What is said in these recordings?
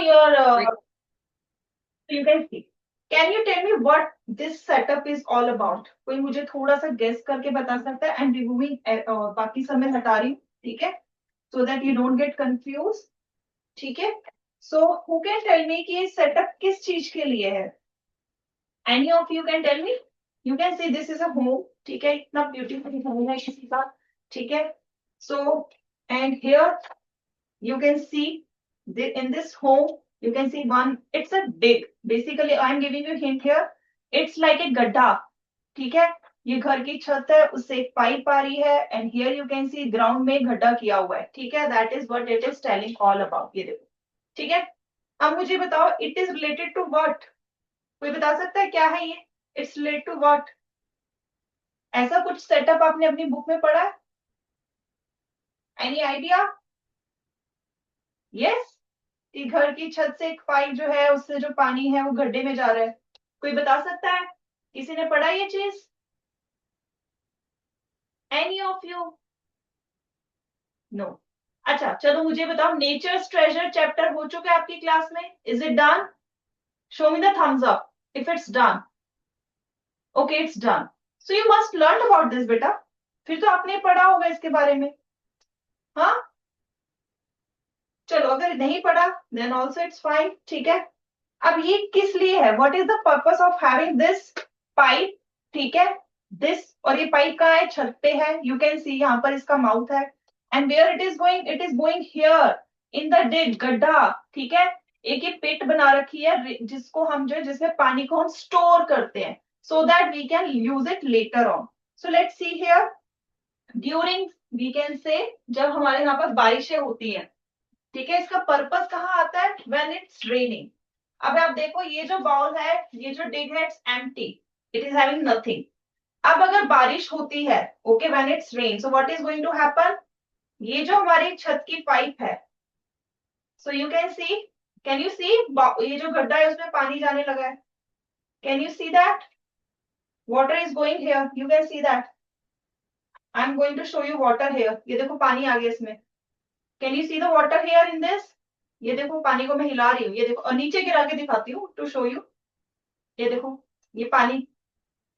your Like, you can see. Can you tell me what this setup is all about? कोई मुझे थोड़ा सा guess करके बता सकता है? एंड रिमूविंग बाकी सब मैं हटा रही हूँ, ठीक है, so that you don't get confuse, ठीक है। So who can tell me कि ये सेटअप किस चीज के लिए है? Any of you can tell me? You can see this is a home, ठीक है, इतना ब्यूटीफुल होम है किसी का, ठीक है। So and here you can see in this home you can see one, it's a dig, basically I am giving you a hint here, it's like a गड्ढा, ठीक है। ये घर की छत है, उससे एक पाइप आ रही है, and here you can see ground में गड्ढा किया हुआ है, ठीक है। That is what it is telling all about, ये देखो, ठीक है। अब मुझे बताओ it is related to what? कोई बता सकता है क्या है ये? It's related to what? ऐसा कुछ सेटअप आपने अपनी बुक में पढ़ा है? Any idea? यस, कि घर की छत से एक पाइप जो है उससे जो पानी है वो गड्ढे में जा रहा है। कोई बता सकता है? किसी ने पढ़ा ये चीज? Any of you? नो। अच्छा चलो मुझे बताओ, नेचर्स ट्रेजर चैप्टर हो चुका है आपकी क्लास में? Is it done? Show me the thumbs up if it's done. Okay it's done. So you must learn about this बेटा, फिर तो आपने पढ़ा होगा इसके बारे में। हाँ चलो, अगर नहीं पढ़ा देन ऑल्सो इट्स फाइन, ठीक है। अब ये किस लिए है? What is the purpose of having this pipe, ठीक है। दिस, और ये पाइप कहाँ है? छत पे है, यू कैन सी यहाँ पर इसका माउथ है, and where it is going? It is going here in the dig, गड्ढा, ठीक है। एक ये पिट बना रखी है जिसको हम जो है, जिसमें पानी को हम स्टोर करते हैं, so that we can use it later on. So let's see here, during, we can say, जब हमारे यहाँ पर बारिशें होती हैं, ठीक है, इसका पर्पस कहाँ आता है? When it's raining. अब आप देखो ये जो बाउल है, ये जो डिग है, it's empty, it is having nothing. अब अगर बारिश होती है, okay, when it's rain, so what is going to happen? ये जो हमारी छत की पाइप है, so you can see, can you see, ये जो गड्ढा है उसमें पानी जाने लगा है, can you see that? Water is going here, you can see that. I am going to show you water here, ये देखो पानी आ गया इसमें, can you see the water here in this? ये देखो पानी को मैं हिला रही हूँ, ये देखो, और नीचे गिरा के दिखाती हूँ टू शो यू, ये देखो ये पानी,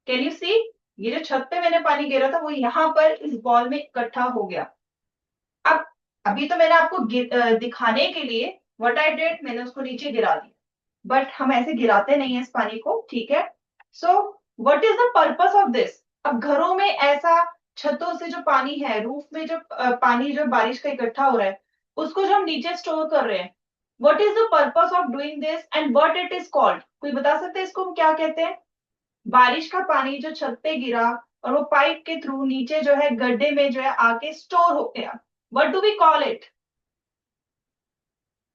कैन यू सी? ये जो छत पे मैंने पानी गिरा था वो यहाँ पर इस बॉल में इकट्ठा हो गया। अब अभी तो मैंने आपको दिखाने के लिए व्हाट आई डिड, मैंने उसको नीचे गिरा दिया, बट हम ऐसे गिराते नहीं है इस पानी को, ठीक है। सो what is the purpose of this? अब घरों में ऐसा, छतों से जो पानी है, रूफ में जो पानी जो बारिश का इकट्ठा हो रहा है, उसको जो हम नीचे स्टोर कर रहे हैं, what is the purpose of doing this and what it is called? कोई बता सकते हैं इसको हम क्या कहते हैं? बारिश का पानी जो छत पे गिरा और वो पाइप के थ्रू नीचे जो है गड्ढे में जो है आके स्टोर हो गया, what do we call it?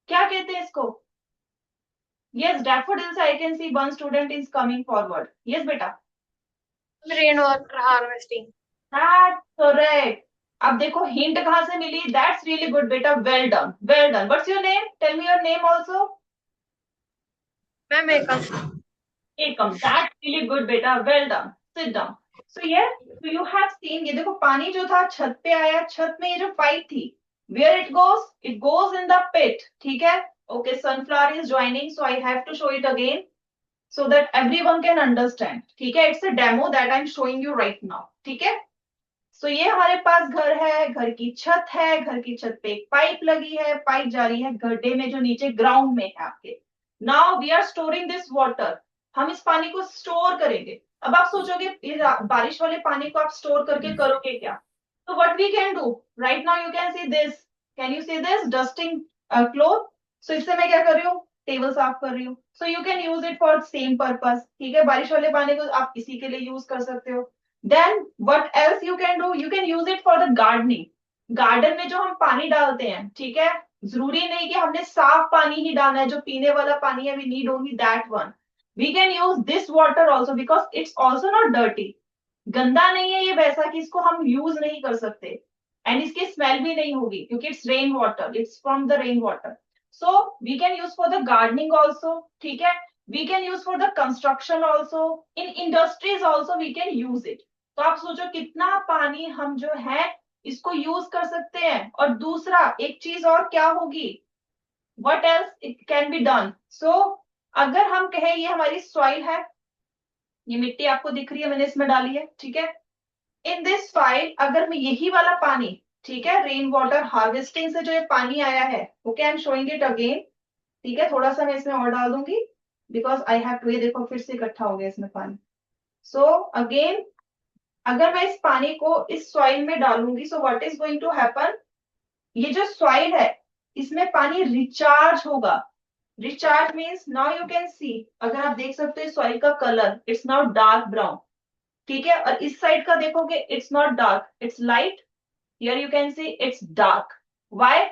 क्या कहते हैं इसको? Yes, daffodils, I can see one student is coming forward, yes बेटा। Rain water harvesting. That's correct. अब देखो हिंट कहां से मिली, दैट्स रियली गुड बेटा, well done, well done. What's your name? Tell me your name also. Ma'am Ekam. Ekam, that's really good बेटा, well done. Sit down. So ये, so you have seen, ये देखो पानी जो था छत पे आया, छत में ये जो पाइप थी, where it goes in the pit, ठीक है। Okay, sunflower is joining, so I have to show it again so that everyone can understand, ठीक है। It's a demo that I'm showing you right now, ठीक है। सो ये हमारे पास घर है, घर की छत है, घर की छत पे एक पाइप लगी है, पाइप जा रही है गड्ढे में जो नीचे ग्राउंड में है आपके। Now we are storing this water, हम इस पानी को स्टोर करेंगे। अब आप सोचोगे ये बारिश वाले पानी को आप स्टोर करके करोगे क्या? तो what we can do, right now you can see this, can you see this dusting cloth? So इससे मैं क्या कर रही हूँ? टेबल साफ कर रही हूँ। सो you can use it for same purpose, ठीक है। बारिश वाले पानी को आप इसी के लिए यूज कर सकते हो। Then what else you can do, you can use it for the gardening। Garden में जो हम पानी डालते हैं, ठीक है, जरूरी नहीं कि हमने साफ पानी ही डालना है, जो पीने वाला पानी है, we need only that one। we can use this water also because it's also not dirty। गंदा नहीं है ये वैसा कि इसको हम यूज नहीं कर सकते, एंड इसकी स्मेल भी नहीं होगी क्योंकि it's rain water, it's from the rain water. So we can use for the gardening also, ठीक है। We can use for the construction also, in industries also we can use it. तो आप सोचो कितना पानी हम जो है इसको यूज कर सकते हैं। और दूसरा एक चीज और क्या होगी, what else it can be done? So अगर हम कहें ये हमारी सॉइल है, ये मिट्टी आपको दिख रही है, मैंने इसमें डाली है, ठीक है। इन दिस फाइल अगर मैं यही वाला पानी, ठीक है, रेन वाटर हार्वेस्टिंग से जो ये पानी आया है, okay, I am showing it again, ठीक है, थोड़ा सा मैं इसमें और डाल दूंगी बिकॉज आई हैव टू, ये देखो फिर से इकट्ठा हो गया इसमें पानी। सो अगेन अगर मैं इस पानी को इस सॉइल में डालूंगी, so what is going to happen, ये जो सॉइल है इसमें पानी रिचार्ज होगा। Recharge means now you can see, अगर आप देख सकते हो सॉइल का colour, it's now dark brown, ठीक है, और इस साइड का देखोगे it's not dark, it's light, here you can see it's dark. Why?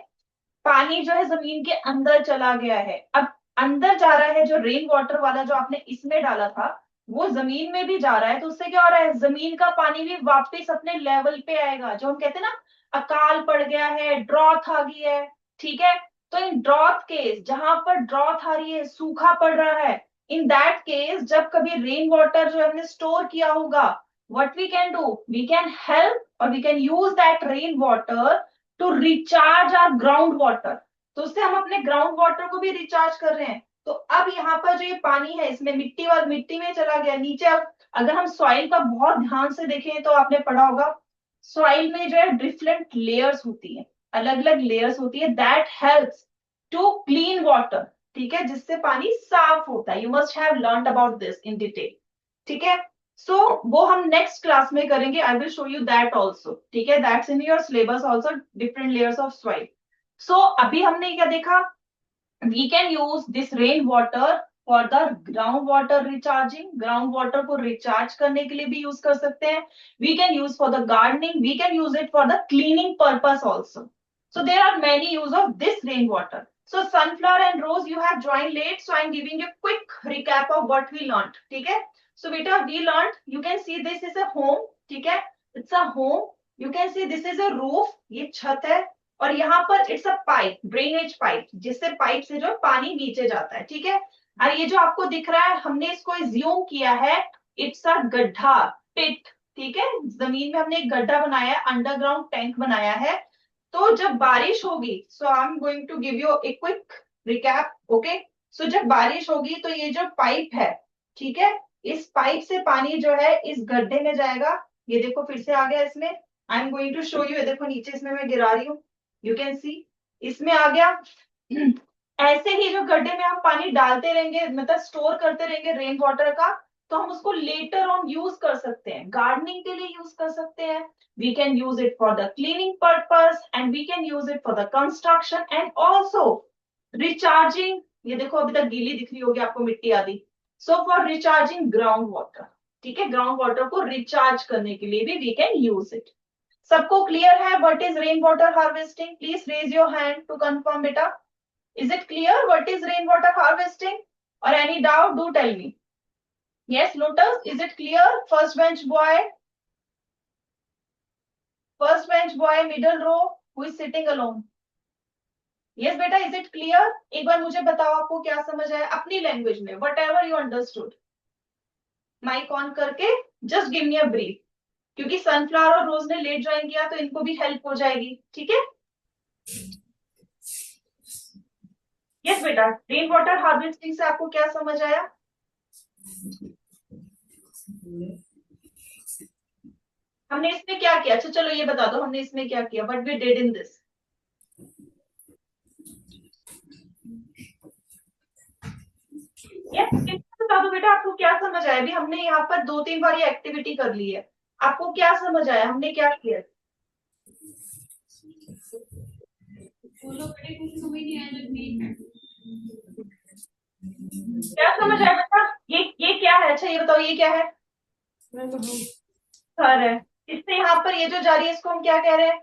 पानी जो है जमीन के अंदर चला गया है। अब अंदर जा रहा है, जो रेन वाटर वाला जो आपने इसमें डाला था वो जमीन में भी जा रहा है, तो उससे क्या हो रहा है, जमीन का पानी भी वापस अपने लेवल पे आएगा। जो हम कहते हैं ना, अकाल पड़ गया है, ड्रॉथ आ गई है, ठीक है, तो इन ड्रॉथ केस, जहां पर ड्रॉथ आ रही है, सूखा पड़ रहा है, इन दैट केस जब कभी रेन वाटर जो हमने स्टोर किया होगा, what we can do, we can help or we can use that rain water to recharge our ground water. तो उससे हम अपने ग्राउंड वाटर को भी रिचार्ज कर रहे हैं। तो अब यहाँ पर जो ये पानी है इसमें मिट्टी और मिट्टी में चला गया नीचे। अब अगर हम सॉइल का बहुत ध्यान से देखें तो आपने पढ़ा होगा, सॉइल में जो है डिफरेंट लेयर्स होती है, अलग अलग लेयर्स होती है, that helps to clean water, ठीक है, जिससे पानी साफ होता है। You must have learn about this in detail, ठीक है। सो वो हम नेक्स्ट क्लास में करेंगे, I will show you that also, ठीक है, that's in your syllabus also, different layers of soil. So अभी हमने क्या देखा, we can use this rain water for the ground water recharging, ground water को recharge करने के लिए भी यूज कर सकते हैं। We can use for the gardening, we can use it for the cleaning purpose also. So there are many use of this rain water. So sunflower and rose, you have joined late, so I'm giving you a quick recap of what we learned, ठीक है। So beta we learned, you can see this is a home, ठीक है, it's a home, you can see this is a roof, ये छत है, और यहाँ पर it's a pipe, drainage pipe, जिससे पाइप से जो पानी नीचे जाता है, ठीक है। और ये जो आपको दिख रहा है, हमने इसको ज्यूम किया है, इट्स अ गड्ढा, पिट, ठीक है, जमीन में हमने एक गड्ढा बनाया है, अंडरग्राउंड टैंक बनाया है। तो जब बारिश होगी, so I am going to give you a quick recap, okay. So जब बारिश होगी तो ये जो पाइप है, ठीक है, इस पाइप से पानी जो है इस गड्ढे में जाएगा। ये देखो फिर से आ गया इसमें, I am going to show you, ये देखो नीचे इसमें मैं गिरा रही हूँ, यू कैन सी इसमें आ गया। ऐसे ही जो गड्ढे में हम पानी डालते रहेंगे, मतलब स्टोर करते रहेंगे रेन वाटर का, तो हम उसको लेटर ऑन यूज कर सकते हैं, गार्डनिंग के लिए यूज कर सकते हैं, we can use it for the cleaning purpose and we can use it for the construction and also recharging। ये देखो अभी तक गीली दिख रही होगी आपको मिट्टी आदि। So for recharging ground water, ठीक है, ग्राउंड वाटर को रिचार्ज करने के लिए भी वी कैन यूज इट। सबको क्लियर है what is rain water harvesting? Please raise your hand to confirm बेटा। Is it clear what is rain water harvesting? और any doubt do tell me. Yes lotus, is it clear? First bench boy, first bench boy, middle row, who is sitting alone? Yes बेटा, is it clear? एक बार मुझे बताओ आपको क्या समझ आया अपनी लैंग्वेज में, whatever you understood। Mike on करके just give me a brief, क्योंकि सनफ्लावर और रोज ने लेट ज्वाइन किया तो इनको भी हेल्प हो जाएगी, ठीक है। यस बेटा, रेन वाटर हार्वेस्टिंग से आपको क्या समझ आया? हमने इसमें क्या किया? अच्छा चलो ये बता दो, हमने इसमें क्या किया, what we did in this. Yes बता दो बेटा, आपको क्या समझ आया? अभी हमने यहाँ पर 2-3 बार ये एक्टिविटी कर ली है, आपको क्या समझ आया, हमने क्या किया? क्या समझ आया बेटा? ये क्या है? अच्छा ये बताओ ये क्या है? घर है। इससे यहाँ पर ये जो जा रही है इसको हम क्या कह रहे हैं?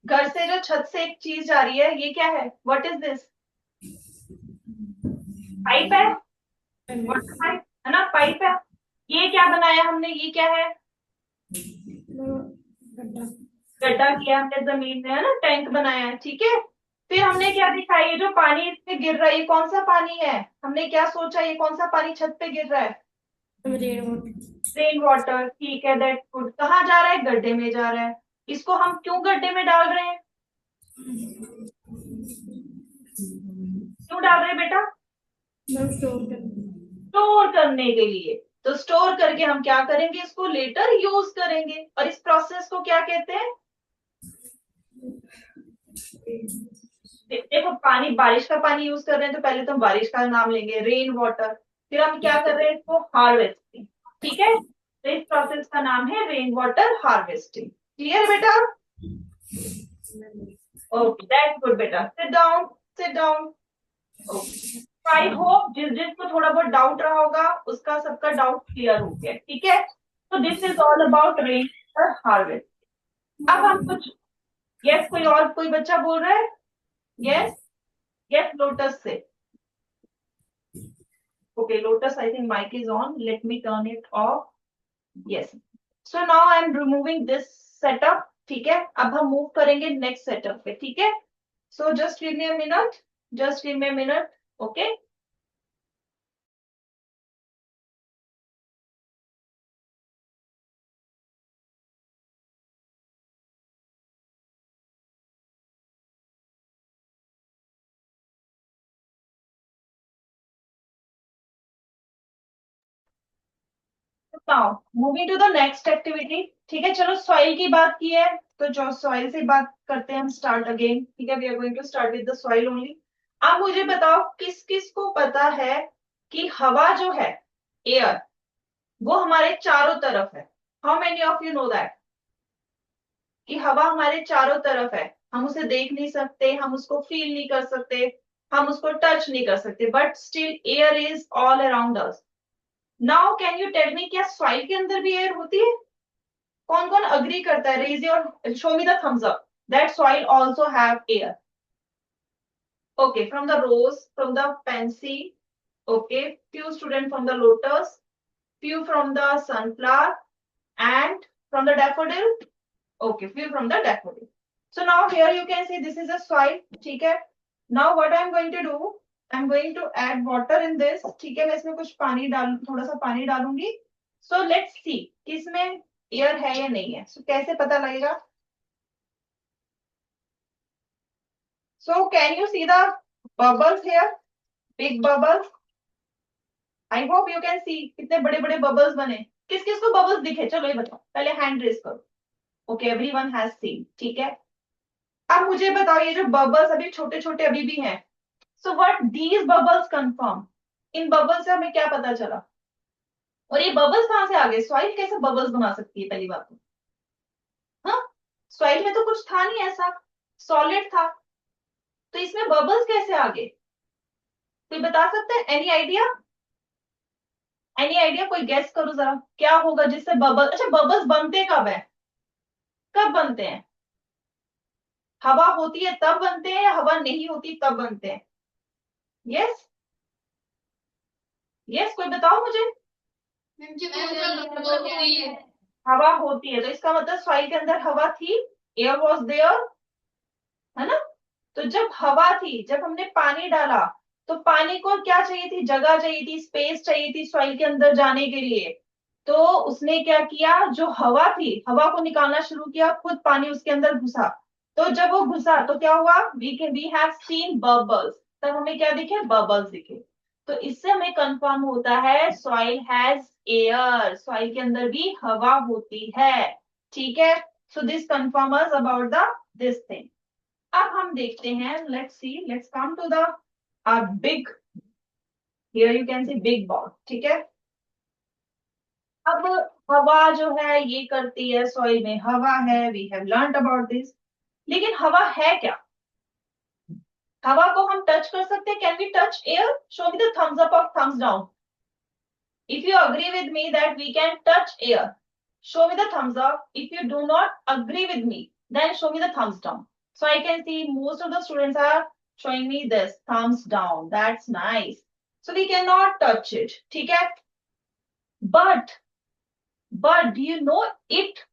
घर से जो छत से एक चीज जा रही है, ये क्या है? What is this? पाइप है, वाटर पाइप है ना, पाइप है। ये क्या बनाया हमने, ये क्या है? गड्ढा किया हमने जमीन में, है ना, टैंक बनाया है, ठीक है। फिर हमने क्या देखा, ये जो पानी इस पे गिर रहा है ये कौन सा पानी है? हमने क्या सोचा, ये कौन सा पानी छत पे गिर रहा है? रेन वाटर, ठीक है, दैट गुड। कहाँ जा रहा है? गड्ढे में जा रहा है। इसको हम क्यों गड्ढे में डाल रहे हैं? क्यों डाल रहे हैं बेटा? स्टोर करने के लिए। तो स्टोर करके हम क्या करेंगे, इसको लेटर यूज करेंगे। और इस प्रोसेस को क्या कहते हैं? देखो, पानी, बारिश का पानी यूज कर रहे हैं तो पहले तो हम बारिश का नाम लेंगे, रेन वाटर। फिर हम क्या कर रहे हैं, इसको हार्वेस्टिंग। ठीक है, तो इस प्रोसेस का नाम है रेन वाटर हार्वेस्टिंग। क्लियर बेटा? ओके, दैट्स गुड बेटा। Sit down, sit down. I hope जिस जिसको थोड़ा बहुत डाउट रहा होगा उसका सबका डाउट क्लियर हो गया। ठीक है, तो this is all about rain water harvest. अब हम कुछ, यस, कोई और, कोई बच्चा बोल रहा है? यस, यस, लोटस से। Okay, Lotus, I think mic is on. Let me turn it off. Yes. So now I am removing this setup. ठीक है, अब हम मूव करेंगे नेक्स्ट सेटअप पे। ठीक है, so just give me a minute. Just give me a minute. Okay. Now moving to the next activity. ठीक है, चलो सॉइल की बात की है तो जो सॉइल से बात करते हैं हम, स्टार्ट अगेन। ठीक है, we are going to start with the soil only. आप मुझे बताओ, किस किस को पता है कि हवा जो है, एयर, वो हमारे चारों तरफ है? How many of you know that कि हवा हमारे चारों तरफ है? हम उसे देख नहीं सकते, हम उसको फील नहीं कर सकते, हम उसको टच नहीं कर सकते, but still air is all around us. Now can you tell me, क्या सॉइल के अंदर भी एयर होती है? कौन कौन अग्री करता है? Raise your, show me the thumbs up that soil also have air. Okay, from the rose, from the pansy, okay, few students from the lotus, few from the sunflower, and from the daffodil. Okay, few from the daffodil. So now here you can see this is a soil. ठीक है, now what I'm going to do, I'm going to add water in this. ठीक है, मैं इसमें कुछ पानी डाल, थोड़ा सा पानी डालूंगी। So let's see कि इसमें एयर है या नहीं है। So कैसे पता लगेगा? So can you see the bubbles here? Big bubbles. I hope you can see कितने बड़े बड़े bubbles बने। किस किस को bubbles दिखे, चलो ये बताओ, पहले हैंड रेस करो। Okay, everyone has seen. ठीक है, अब मुझे बताओ, ये जो बबल्स अभी छोटे छोटे अभी भी हैं, so what these bubbles confirm? In bubbles से हमें क्या पता चला? और ये बबल्स कहां से आ गए? सॉइल कैसे बबल्स बना सकती है, पहली बात तो। हाँ, सॉइल में तो कुछ था नहीं ऐसा, सॉलिड था, तो इसमें बबल्स कैसे आ गए? कोई बता सकते हैं? Any idea? Any idea? कोई गेस करो जरा, क्या होगा जिससे बबल, अच्छा, बबल्स बनते कब है, कब बनते हैं? हवा होती है तब बनते हैं, या हवा नहीं होती तब बनते हैं? यस, यस, कोई बताओ मुझे। हवा होती है तो इसका मतलब सॉइल के अंदर हवा थी, एयर वॉज देयर, है ना? तो जब हवा थी, जब हमने पानी डाला, तो पानी को क्या चाहिए थी? जगह चाहिए थी, स्पेस चाहिए थी सॉइल के अंदर जाने के लिए। तो उसने क्या किया, जो हवा थी, हवा को निकालना शुरू किया, खुद पानी उसके अंदर घुसा। तो जब वो घुसा तो क्या हुआ? We have seen bubbles. तब हमें क्या दिखे? बबल्स दिखे। तो इससे हमें कंफर्म होता है सॉइल हैज एयर, सॉइल के अंदर भी हवा होती है। ठीक है, so this confirms about the this thing. अब हम देखते हैं, let's see, let's come to the big, here you can see big ball. ठीक है, अब हवा जो है ये करती है, सॉइल में हवा है, we have learned about this. लेकिन हवा है क्या? हवा को हम टच कर सकते हैं? Can we touch air? Show me the thumbs up और thumbs down if you agree with me that we can touch air. Show me the thumbs up. If you do not agree with me, then show me the thumbs down. So I can see most of the students are showing me this thumbs down. That's nice. So we cannot touch it. ठीक है, but do you know it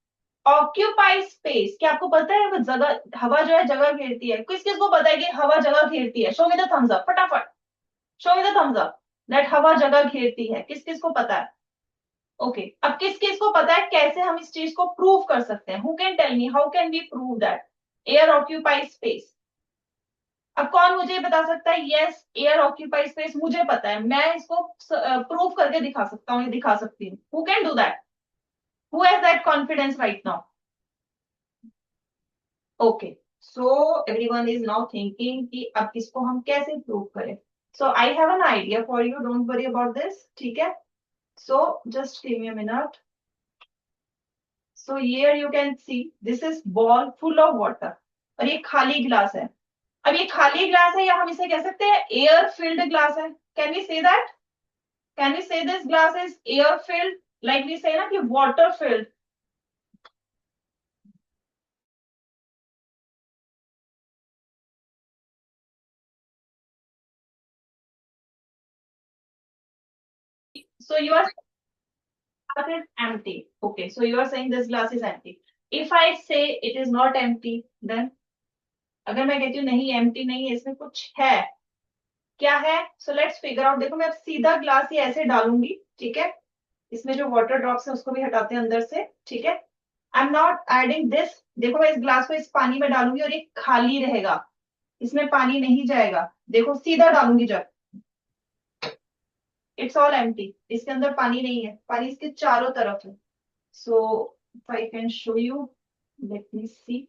occupies space? क्या आपको पता है वो जगह, हवा जो है जगह घेरती है? किस किस को पता है कि हवा जगह घेरती है? Show me the thumbs up फटाफट। Show me the thumbs up that हवा जगह घेरती है। किस किस को पता है? ओके, अब किस किस को पता है कैसे हम इस चीज को प्रूव कर सकते हैं? Who can tell me how can we prove that air occupies space? अब कौन मुझे बता सकता है यस एयर ऑक्यूपाई स्पेस? मुझे पता है, मैं इसको प्रूव करके दिखा सकता हूँ, ये दिखा सकती हूँ. Who can do that? Who has that confidence right now? Okay, so everyone is now thinking कि अब इसको हम कैसे प्रूव करें. So I have an idea for you, don't worry about this. ठीक है, so just give me a minute. So here you can see this is ball full of water और ये खाली ग्लास है. अब ये खाली ग्लास है या हम इसे कह सकते हैं एयर फिल्ड ग्लास है. Can we say that? Can we say this glass is air filled? Like we say ना कि water filled. So you are glass is empty. Okay, so you are saying this glass is empty. If I say it is not empty, then अगर मैं कहती हूँ नहीं empty नहीं है, इसमें कुछ है, क्या है? So let's figure out. देखो मैं अब सीधा ग्लास ही ऐसे डालूंगी, ठीक है. इसमें जो वाटर ड्रॉप्स है उसको भी हटाते हैं अंदर से, ठीक है. I am not adding this. देखो मैं इस ग्लास को इस पानी में डालूंगी और ये खाली रहेगा, इसमें पानी नहीं जाएगा. देखो सीधा डालूंगी जब, इट्स ऑल एम्प्टी. इसके अंदर पानी नहीं है, पानी इसके चारों तरफ है. So if I can show you, let me see.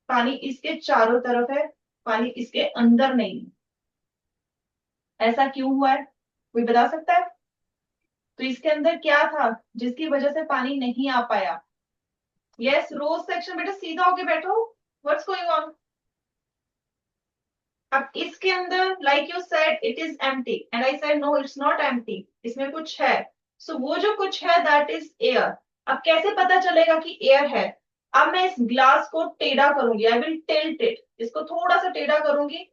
पानी इसके चारों तरफ है, पानी इसके अंदर नहीं है. ऐसा क्यों हुआ है, कोई बता सकता है? तो इसके अंदर क्या था जिसकी वजह से पानी नहीं आ पाया? Yes, rose section. बेटा सीधा होके बैठो. What's going on? अब इसके अंदर like you said it is empty and I said no it's not empty, इसमें कुछ है. सो वो जो कुछ है दैट इज एयर. अब कैसे पता चलेगा कि एयर है? अब मैं इस ग्लास को टेढ़ा करूंगी, आई विल टिल्ट इट, इसको थोड़ा सा टेढ़ा करूंगी,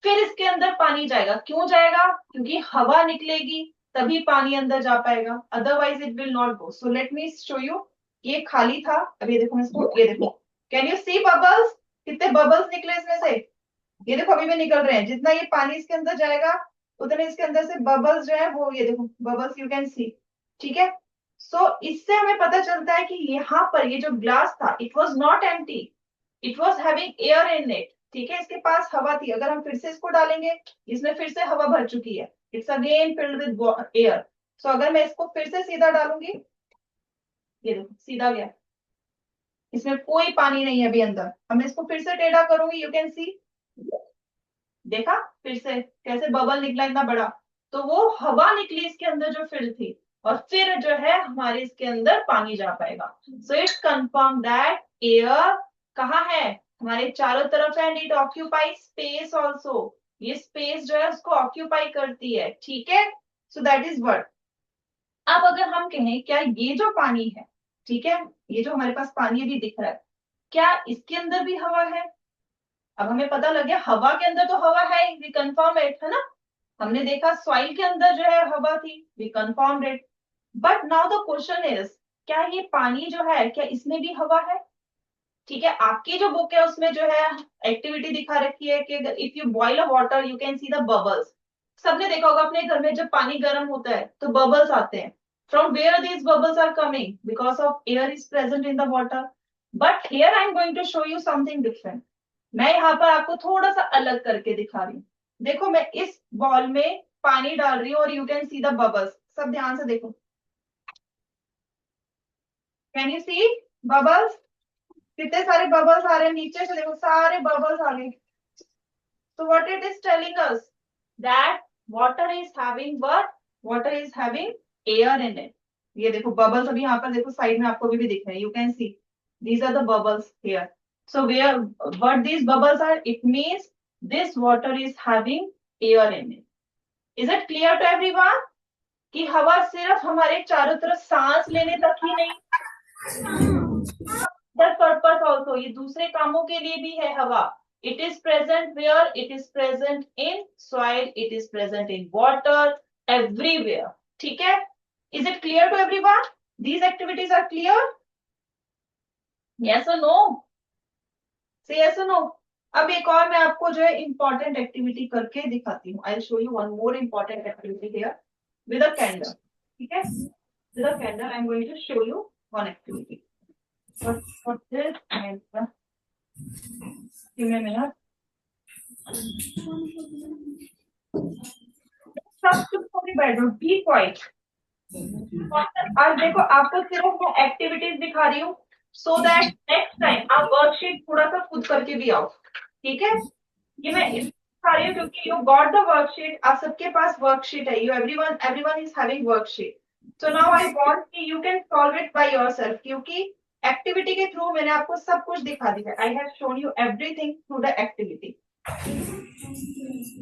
फिर इसके अंदर पानी जाएगा. क्यों जाएगा? क्योंकि हवा निकलेगी तभी पानी अंदर जा पाएगा, otherwise it will not go. So let me show you. ये खाली था, अब ये देखो मैं इसको, ये देखो, कैन यू सी बबल्स? कितने बबल्स निकले इसमें से? ये देखो अभी भी निकल रहे हैं. जितना ये पानी इसके अंदर जाएगा उतने इसके अंदर से बबल्स जो है वो, ये देखो बबल्स यू कैन सी. ठीक है, सो इससे हमें पता चलता है कि यहाँ पर ये जो ग्लास था it was not empty, it was having air in it. ठीक है, इसके पास हवा थी. अगर हम फिर से इसको डालेंगे, इसमें फिर से हवा भर चुकी है, it's again filled with air. So अगर मैं इसको फिर से सीधा डालूंगी, ये देखो सीधा गया, इसमें कोई पानी नहीं है अभी अंदर. अब मैं इसको फिर से टेढ़ा करूंगी, यू कैन सी. देखा फिर से कैसे बबल निकला इतना बड़ा? तो वो हवा निकली इसके अंदर जो फिल थी, और फिर जो है हमारे इसके अंदर पानी जा पाएगा. So it's confirm that air कहाँ है? हमारे चारों तरफ है, and it occupy space also. ये स्पेस जो है उसको ऑक्यूपाई करती है. ठीक है, सो दैट इज वर्ड. अब अगर हम कहें क्या ये जो पानी है, ठीक है, ये जो हमारे पास पानी अभी दिख रहा है, क्या इसके अंदर भी हवा है? अब हमें पता लग गया हवा के अंदर तो हवा है, वी कंफर्म इट, है ना. हमने देखा सॉइल के अंदर जो है हवा थी, we confirm it. But now the question is, क्या ये पानी जो है क्या इसमें भी हवा है? ठीक है, आपकी जो बुक है उसमें जो है एक्टिविटी दिखा रखी है कि if you boil a water you can see the bubbles. सबने देखा होगा अपने घर में जब पानी गर्म होता है तो बबल्स आते हैं. From where these bubbles are coming? Because of air is present in the water. But here I am going to show you something different. मैं यहाँ पर आपको थोड़ा सा अलग करके दिखा रही हूँ. देखो मैं इस बॉल में पानी डाल रही हूँ और you can see the bubbles. सब ध्यान से देखो, कैन यू सी बबल्स? कितने सारे बबल्स आ रहे हैं नीचे से, देखो सारे बबल्स आ गए. So what it is telling us that water is having what? Water is having air in it. ये देखो bubbles अभी यहाँ पर देखो साइड में आपको भी दिख रहे हैं. You can see these are the bubbles here. So where what these bubbles are? It means this water is having air in it. Is it clear to everyone? कि हवा सिर्फ हमारे चारों तरफ सांस लेने तक ही नहीं, that purpose also, ये दूसरे कामों के लिए भी है हवा. It is present where? It is present in soil, it is present in water, everywhere. ठीक है, is it clear to everyone? These activities are clear? Yes or no? Say yes or no. अब एक और मैं आपको जो है important activity करके दिखाती हूँ. I'll show you one more important activity here with a candle. ठीक है, with a candle I'm going to show you one activity. What this and Give me a minute. सब चुप होके बैठो, बी क्वाइट। आज देखो आपको सिर्फ मैं एक्टिविटीज दिखा रही हूँ सो दैट नेक्स्ट टाइम आप वर्कशीट थोड़ा सा खुद करके भी आओ, ठीक है। ये मैं इसलिए दिखा रही हूँ क्योंकि यू गॉट द वर्कशीट, आप सबके पास वर्कशीट है, you everyone is having worksheet. So now I want कि you can solve it by yourself, क्योंकि एक्टिविटी के थ्रू मैंने आपको सब कुछ दिखा दिया। I have shown you everything through the activity.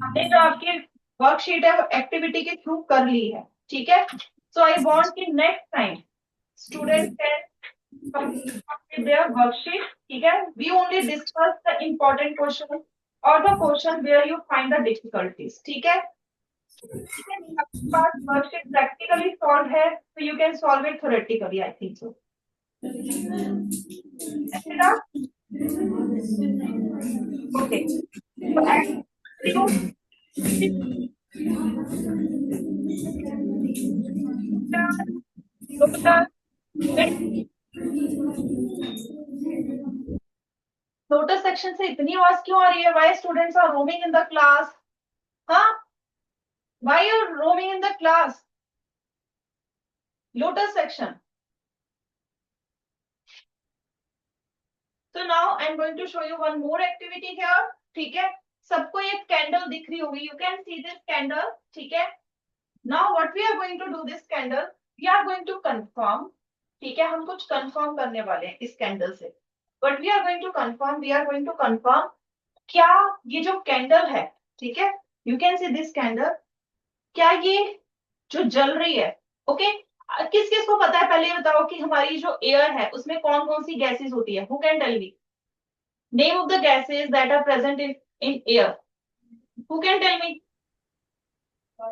हमने जो आपकी वर्कशीट है वो एक्टिविटी के थ्रू कर ली है, ठीक है। सो आई वांट कि next time student can complete their worksheet, ठीक है। We only discuss the important question or the question where you find the difficulties, ठीक है। आपके पास वर्कशीट प्रैक्टिकली सॉल्व है तो you can solve it theoretically, I think so. Okay, lotus section से इतनी आवाज क्यों आ रही है? Why students are roaming in the class? हाँ, why you are roaming in the class? Lotus section. So now I'm going to show you one more activity here, ठीक है। सबको एक कैंडल दिख रही होगी, you can see this candle, ठीक है। Now what we are going to do this candle, we are going to confirm, ठीक है। हम कुछ confirm करने वाले हैं इस कैंडल से। What we are going to confirm, we are going to confirm क्या ये जो कैंडल है, ठीक है, you can see this candle, क्या ये जो जल रही है, ओके। किस किस को पता है पहले ये बताओ कि हमारी जो एयर है उसमें कौन कौन सी गैसेस होती है? Who can tell me name of the gases that are present in air? Who can tell me?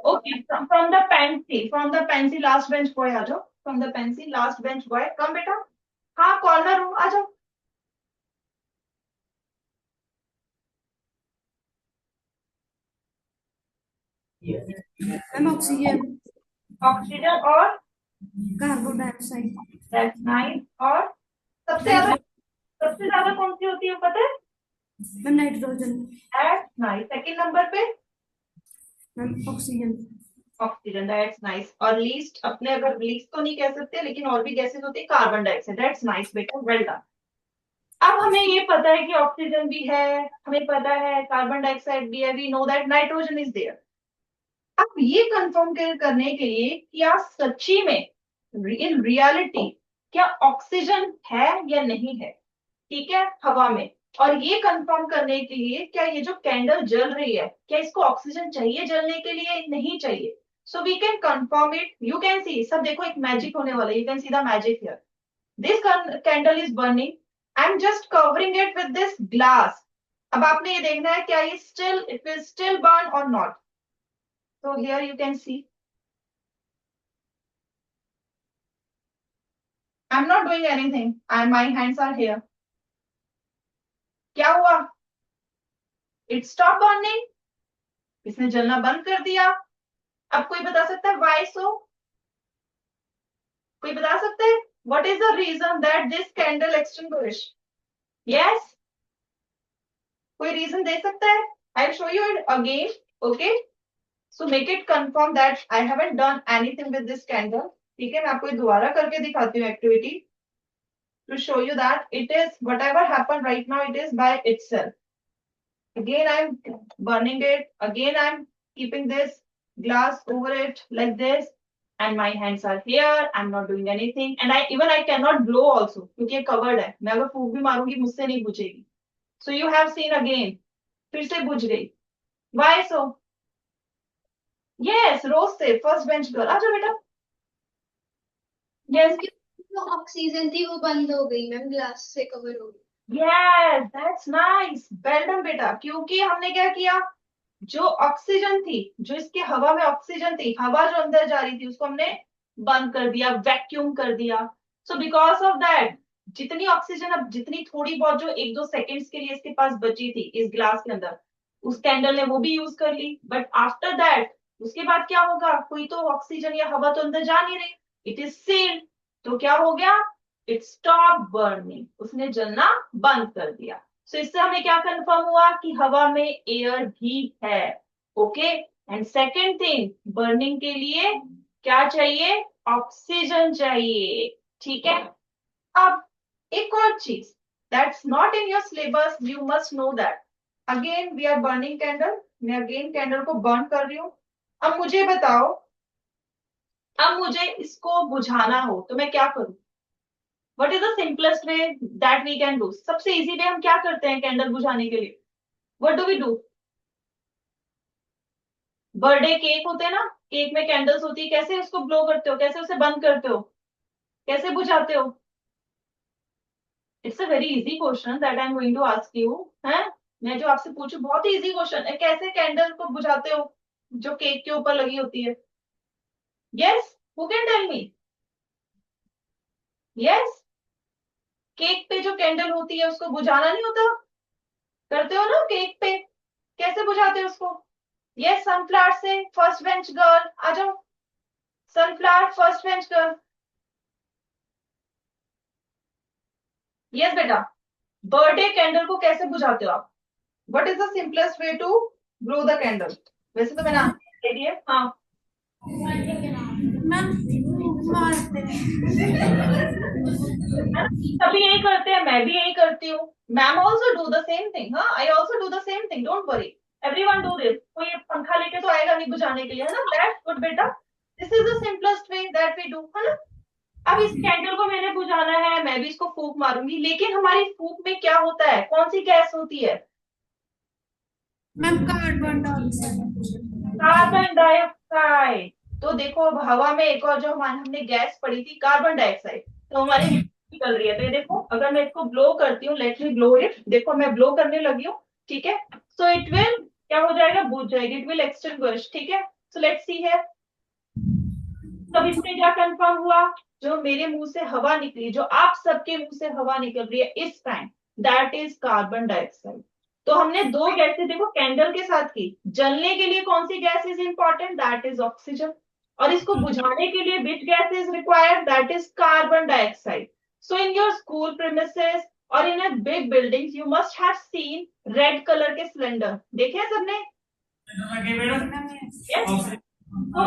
Okay, from the fancy last bench boy आ जाओ, from the fancy last bench boy, come बेटा। हाँ, corner हो, आ जाओ। Ma'am oxygen, oxygen और carbon dioxide, that's nice. और सबसे ज्यादा कौन सी होती है पता है? Ma'am nitrogen, that's nice. Second number पे ma'am oxygen, oxygen, that's nice. और लीस्ट, अपने अगर लीस्ट तो नहीं कह सकते लेकिन और भी गैसेस होती है, कार्बन डाइऑक्साइड, दैट्स नाइस बेटा, वेल डन। अब हमें ये पता है कि ऑक्सीजन भी है, हमें पता है कार्बन डाइऑक्साइड भी है, we know that nitrogen is there. अब ये कंफर्म करने के लिए क्या सच्ची में इन रियलिटी क्या ऑक्सीजन है या नहीं है, ठीक है, हवा में। और ये कंफर्म करने के लिए क्या ये जो कैंडल जल रही है क्या इसको ऑक्सीजन चाहिए जलने के लिए, नहीं चाहिए। So we can confirm it, you can see. सब देखो एक मैजिक होने वाला है, you can see the magic here. This candle is burning, I am just covering it with this glass. अब आपने ये देखना है क्या ये still, it will still burn और not. So here you can see I'm not doing anything, and my hands are here. क्या हुआ? It stopped burning, इसने जलना बंद कर दिया। अब कोई बता सकता है why so? कोई बता सकता है what is the reason that this candle extinguished? Yes, कोई reason दे सकता है? I'll show you it again, okay? So make it confirm that I haven't done anything with this candle, ठीक है। मैं आपको दोबारा करके दिखाती हूँ activity to show you that it is whatever happened right now, it is by itself. Again I'm burning it, again I'm keeping this glass over it like this, and my hands are here, I'm not doing anything, and I cannot blow also क्योंकि ये covered है। मैं अगर फूंक भी मारूंगी मुझसे नहीं बुझेगी। So you have seen again, फिर से बुझ गई। Why so? Yes, रोज से फर्स्ट बेंच गर्ल, आ जाओ बेटा। Yes, जो ऑक्सीजन थी वो बंद हो गई मैम, ग्लास से कवर हो गई। yes, that's nice, well done बेटा। क्योंकि हमने क्या किया, जो ऑक्सीजन थी, जो इसके हवा में ऑक्सीजन थी, हवा जो अंदर जा रही थी उसको हमने बंद कर दिया, वैक्यूम कर दिया। सो बिकॉज ऑफ दैट जितनी ऑक्सीजन, अब जितनी थोड़ी बहुत जो एक दो सेकेंड्स के लिए इसके पास बची थी इस ग्लास के अंदर, उस कैंडल ने वो भी यूज कर ली। बट आफ्टर दैट उसके बाद क्या होगा, कोई तो ऑक्सीजन या हवा तो अंदर जा नहीं रही, इट इज सील्ड। तो क्या हो गया, इट स्टॉप बर्निंग, उसने जलना बंद कर दिया। सो इससे हमें क्या कंफर्म हुआ कि हवा में एयर भी है। Okay, and second thing, burning के लिए क्या चाहिए? ऑक्सीजन चाहिए। ठीक है। अब एक और चीज, that's not in your syllabus, you must know that. Again we are burning candle, मैं अगेन कैंडल को बर्न कर रही हूं। अब मुझे बताओ, अब मुझे इसको बुझाना हो तो मैं क्या करूं? What is the simplest way that we can do? सबसे इजी वे हम क्या करते हैं कैंडल बुझाने के लिए? What do we do? Birthday cake होते हैं ना, केक में कैंडल्स होती है, कैसे उसको ब्लो करते हो, कैसे उसे बंद करते हो, कैसे बुझाते हो? It's a very easy question that I am going to ask you. है, मैं जो आपसे पूछू बहुत ही इजी क्वेश्चन है, कैसे कैंडल को बुझाते हो जो केक के ऊपर लगी होती है? Yes, who can tell me? Yes, cake पे जो कैंडल होती है उसको बुझाना नहीं होता? करते हो ना केक पे, कैसे बुझाते हो उसको? यस, सनफ्लावर से। फर्स्ट बेंच गर्ल आ जाओ, sunflower first bench girl. Yes बेटा, बर्थडे कैंडल को कैसे बुझाते हो आप? What is the simplest way to blow the candle? वैसे तो मैंने आंसर दे दिया। हाँ, मैम मारते हैं। सभी यही करते हैं, मैं भी यही करती हूँ। Ma'am also do the same thing. हाँ, I also do the same thing, don't worry, everyone do this. कोई पंखा लेके तो आएगा नहीं बुझाने के लिए, है ना? दैट्स गुड बेटा, this is the simplest way that we do, है ना? अब इस कैंडल को मैंने बुझाना है, मैं भी इसको फूंक मारूंगी, लेकिन हमारी फूंक में क्या होता है, कौन सी गैस होती है? Ma'am carbon dioxide. Carbon dioxide. तो देखो, अब हवा में एक और जो हमने गैस पड़ी थी, कार्बन डाइऑक्साइड, तो हमारी निकल रही है। तो ये देखो, अगर मैं इसको ब्लो करती हूँ, लेट मी ब्लो इट, देखो मैं ब्लो करने लगी हूँ। ठीक है, सो इट विल क्या हो जाएगा? बुझ जाएगी, इट विल एक्सटिंग्विश। ठीक है, सो लेट्स सी है। तब इससे क्या कंफर्म हुआ? जो मेरे मुंह से हवा निकली, जो आप सबके मुंह से हवा निकल रही है इस time, that is carbon dioxide. तो हमने दो गैसें देखो कैंडल के साथ की। जलने के लिए कौन सी gas is important? That is oxygen. और इसको बुझाने के लिए which gas is required? That is carbon dioxide. So in your school premises और in a big building you must have seen red colour के सिलेंडर। देखे सबने? Yes? तो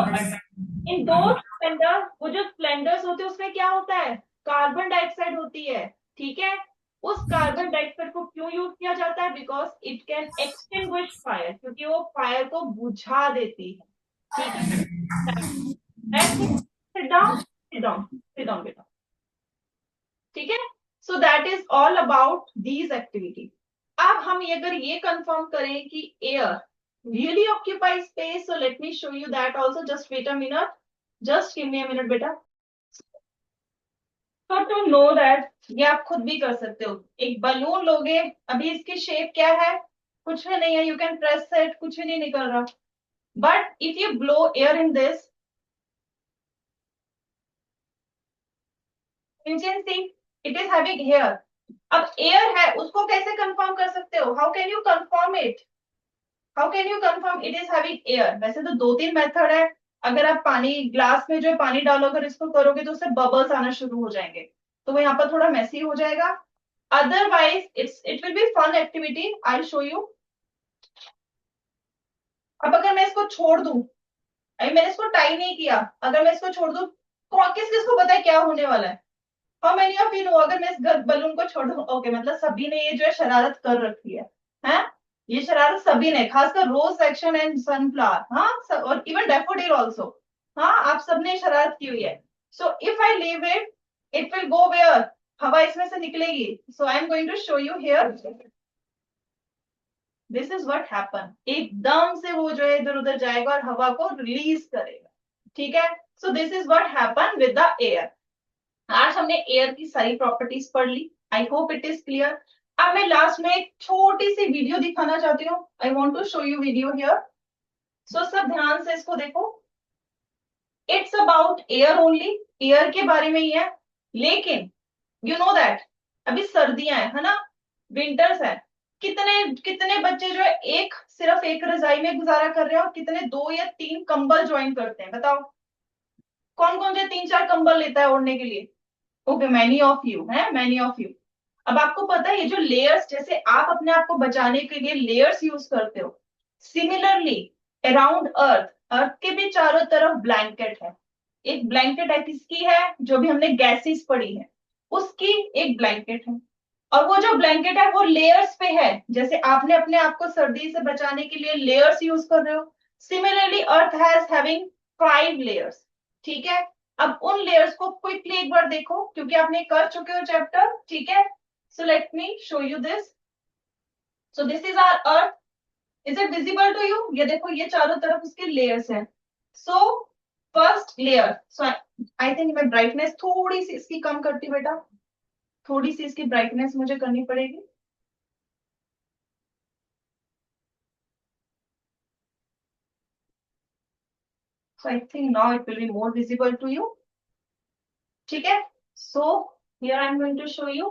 इन दो स्प्लेंडर, वो जो स्प्लेंडर्स होते हैं उसमें क्या होता है? कार्बन डाइऑक्साइड होती है। ठीक है, उस कार्बन डाइऑक्साइड को क्यों यूज किया जाता है? Because it can extinguish fire, क्योंकि वो फायर को बुझा देती है। ठीक है, sit down, sit down, sit down बेटा। ठीक है, so that is all about these activity. अब हम अगर ये कंफर्म करें कि air really occupies space, so let me show you that also. Just wait a minute, just give me a minute beta. So to know that, ये आप खुद भी कर सकते हो। एक बलून लोगे, अभी इसकी शेप क्या है? कुछ भी नहीं है, यू कैन प्रेस इट, कुछ भी नहीं निकल रहा। But if you blow air in this, you can see it is having here. अब एयर है, उसको कैसे कंफर्म कर सकते हो? How can you confirm it? How can you confirm it is having air? वैसे तो दो तीन मेथड है। अगर आप पानी ग्लास में जो है पानी डालो, अगर इसको करोगे तो उससे बबल्स आना शुरू हो जाएंगे, तो वो यहाँ पर थोड़ा मेसी हो जाएगा। Otherwise it will be fun activity, I show you. अब अगर मैं इसको छोड़ दूं, अभी मैंने इसको टाई नहीं किया, अगर मैं इसको छोड़ दूं, किस किसको पता है क्या होने वाला है? How many of you know, अगर मैं इस बलून को छोड़ दूं? ओके, मतलब सभी ने ये जो है शरारत कर रखी है, हैं? ये शरारत सभी ने, खासकर रोज सेक्शन एंड सनफ्लावर, हाँ, और इवन डेफोडिल ऑल्सो। हाँ, आप सबने शरारत की हुई है। So if I leave it, it will go where? हवा इसमें से निकलेगी। So I am going to show you here, this is what happen. एकदम से वो जो है इधर उधर जाएगा और हवा को रिलीज करेगा। ठीक है, so this is what happen with the air. आज हमने एयर की सारी प्रॉपर्टीज पढ़ ली, I hope it is clear. अब मैं लास्ट में एक छोटी सी वीडियो दिखाना चाहती हूँ, I want to show you video here. So सब ध्यान से इसको देखो, it's about air only, air के बारे में ही है। लेकिन यू नो दैट अभी सर्दियां है ना, विंटर्स है। कितने कितने बच्चे जो है एक सिर्फ एक रजाई में गुजारा कर रहे हैं, और कितने दो या तीन कंबल ज्वाइन करते हैं? बताओ, कौन कौन जो तीन चार कंबल लेता है ओढ़ने के लिए? ओके, मैनी ऑफ यू है, मैनी ऑफ यू। अब आपको पता है ये जो लेयर्स, जैसे आप अपने आप को बचाने के लिए लेयर्स यूज करते हो, सिमिलरली अराउंड अर्थ, अर्थ के भी चारों तरफ ब्लैंकेट है। एक ब्लैंकेट है, किसकी है? जो भी हमने गैसेस पढ़ी है उसकी एक ब्लैंकेट है। और वो जो ब्लैंकेट है वो लेयर्स पे है, जैसे आपने अपने आप को सर्दी से बचाने के लिए लेयर्स यूज कर रहे हो, similarly earth has having 5 layers. ठीक है, अब उन लेयर्स को क्विकली एक बार देखो, क्योंकि आपने कर चुके हो चैप्टर। ठीक है, so let me show you this. So this is our earth. Is it visible to you? ये देखो, ये चारों तरफ उसके लेयर्स हैं। So first layer, so I think मैं ब्राइटनेस थोड़ी सी इसकी कम करती हूँ बेटा, थोड़ी सी इसकी ब्राइटनेस मुझे करनी पड़ेगी। So I think now it will be more visible to you. ठीक है, so here I am going to show you